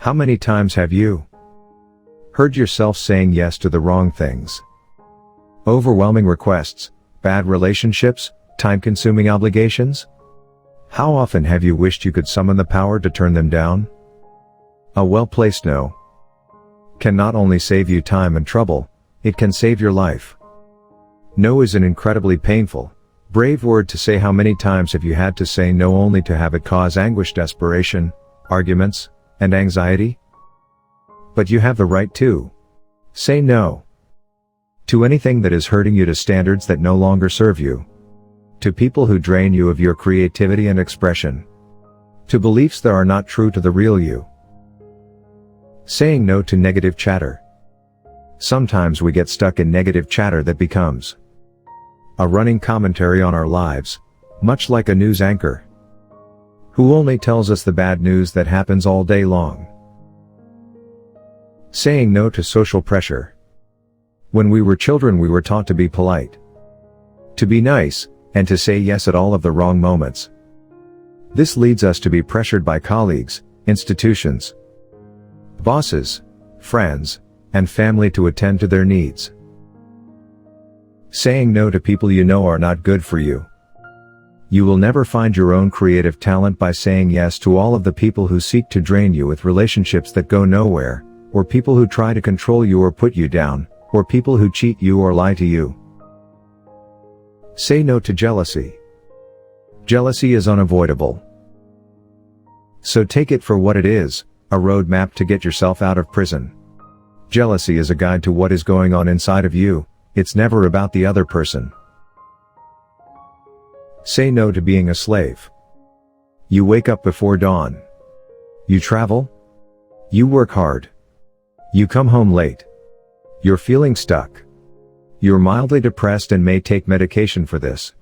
How many times have you heard yourself saying yes to the wrong things? Overwhelming requests, bad relationships, time-consuming obligations? How often have you wished you could summon the power to turn them down? A well-placed no can not only save you time and trouble, it can save your life. No is an incredibly painful, brave word to say. How many times have you had to say no only to have it cause anguish, desperation, arguments, and anxiety? But you have the right to say no to anything that is hurting you, to standards that no longer serve you, to people who drain you of your creativity and expression, to beliefs that are not true to the real you. Saying no to negative chatter. Sometimes we get stuck in negative chatter that becomes a running commentary on our lives, much like a news anchor who only tells us the bad news that happens all day long. Saying no to social pressure. When we were children, we were taught to be polite, to be nice, and to say yes at all of the wrong moments. This leads us to be pressured by colleagues, institutions, bosses, friends, and family to attend to their needs. Saying no to people you know are not good for you. You will never find your own creative talent by saying yes to all of the people who seek to drain you, with relationships that go nowhere, or people who try to control you or put you down, or people who cheat you or lie to you. Say no to jealousy. Jealousy is unavoidable, so take it for what it is, a roadmap to get yourself out of prison. Jealousy is a guide to what is going on inside of you. It's never about the other person. Say no to being a slave. You wake up before dawn. You travel. You work hard. You come home late. You're feeling stuck. You're mildly depressed and may take medication for this.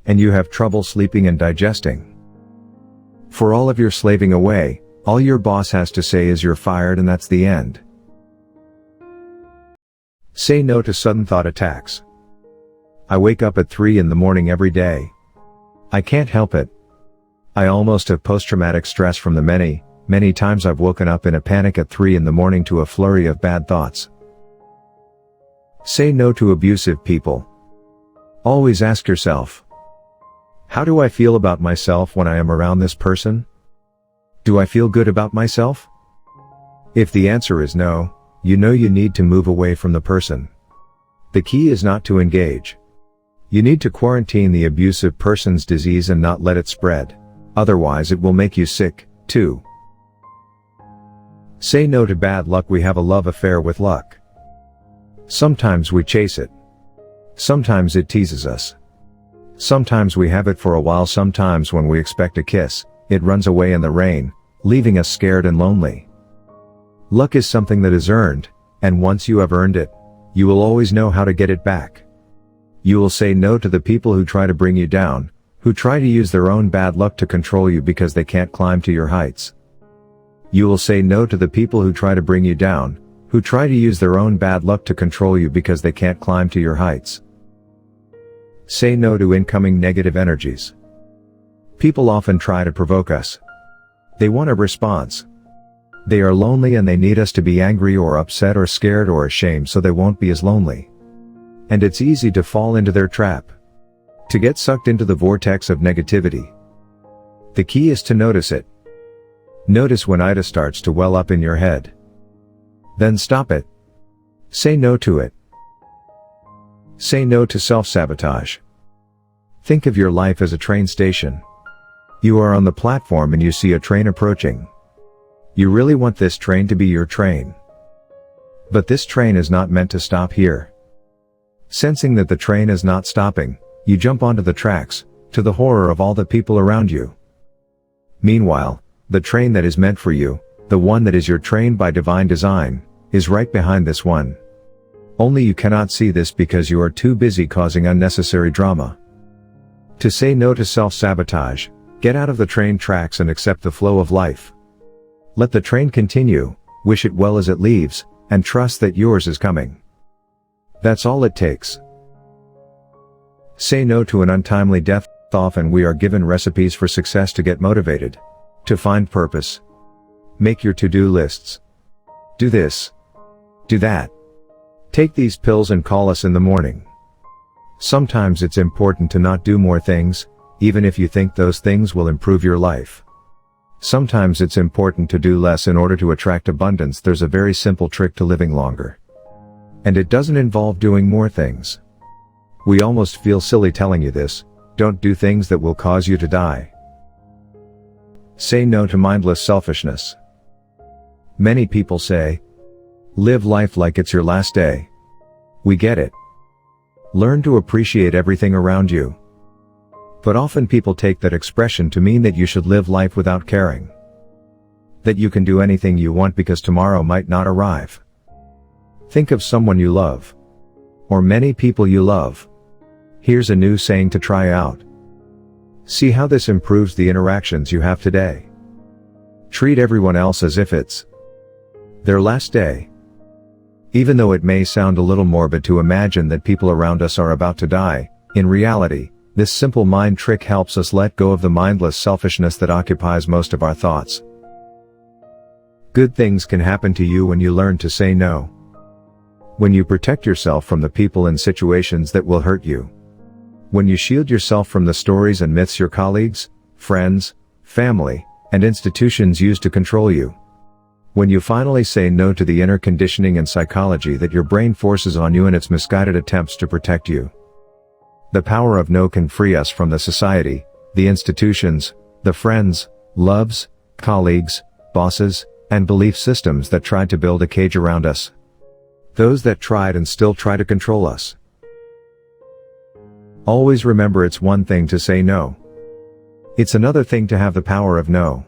And you have trouble sleeping and digesting. For all of your slaving away, all your boss has to say is you're fired, and that's the end. Say no to sudden thought attacks. I wake up at 3 in the morning every day. I can't help it. I almost have post-traumatic stress from the many times I've woken up in a panic at 3 in the morning to a flurry of bad thoughts. Say no to abusive people. Always ask yourself, how do I feel about myself when I am around this person? Do I feel good about myself? If the answer is no, you know you need to move away from the person. The key is not to engage. You need to quarantine the abusive person's disease and not let it spread. Otherwise it will make you sick, too. Say no to bad luck. We have a love affair with luck. Sometimes we chase it. Sometimes it teases us. Sometimes we have it for a while. Sometimes when we expect a kiss, it runs away in the rain, leaving us scared and lonely. Luck is something that is earned, and once you have earned it, you will always know how to get it back. You will say no to the people who try to bring you down, who try to use their own bad luck to control you because they can't climb to your heights. You will say no to the people who try to bring you down, who try to use their own bad luck to control you because they can't climb to your heights. Say no to incoming negative energies. People often try to provoke us. They want a response. They are lonely and they need us to be angry or upset or scared or ashamed so they won't be as lonely. And it's easy to fall into their trap, to get sucked into the vortex of negativity. The key is to notice it. Notice when it starts to well up in your head. Then stop it. Say no to it. Say no to self-sabotage. Think of your life as a train station. You are on the platform and you see a train approaching. You really want this train to be your train. But this train is not meant to stop here. Sensing that the train is not stopping, you jump onto the tracks, to the horror of all the people around you. Meanwhile, the train that is meant for you, the one that is your train by divine design, is right behind this one. Only you cannot see this because you are too busy causing unnecessary drama. To say no to self-sabotage, get out of the train tracks and accept the flow of life. Let the train continue, wish it well as it leaves, and trust that yours is coming. That's all it takes. Say no to an untimely death. Often we are given recipes for success to get motivated, to find purpose. Make your to-do lists. Do this. Do that. Take these pills and call us in the morning. Sometimes it's important to not do more things, even if you think those things will improve your life. Sometimes it's important to do less in order to attract abundance. There's a very simple trick to living longer. And it doesn't involve doing more things. We almost feel silly telling you this. Don't do things that will cause you to die. Say no to mindless selfishness. Many people say, live life like it's your last day. We get it. Learn to appreciate everything around you. But often people take that expression to mean that you should live life without caring. That you can do anything you want because tomorrow might not arrive. Think of someone you love. Or many people you love. Here's a new saying to try out. See how this improves the interactions you have today. Treat everyone else as if it's their last day. Even though it may sound a little morbid to imagine that people around us are about to die, in reality, this simple mind trick helps us let go of the mindless selfishness that occupies most of our thoughts. Good things can happen to you when you learn to say no. When you protect yourself from the people and situations that will hurt you. When you shield yourself from the stories and myths your colleagues, friends, family, and institutions use to control you. When you finally say no to the inner conditioning and psychology that your brain forces on you in its misguided attempts to protect you. The power of no can free us from the society, the institutions, the friends, loves, colleagues, bosses, and belief systems that tried to build a cage around us. Those that tried and still try to control us. Always remember, it's one thing to say no. It's another thing to have the power of no.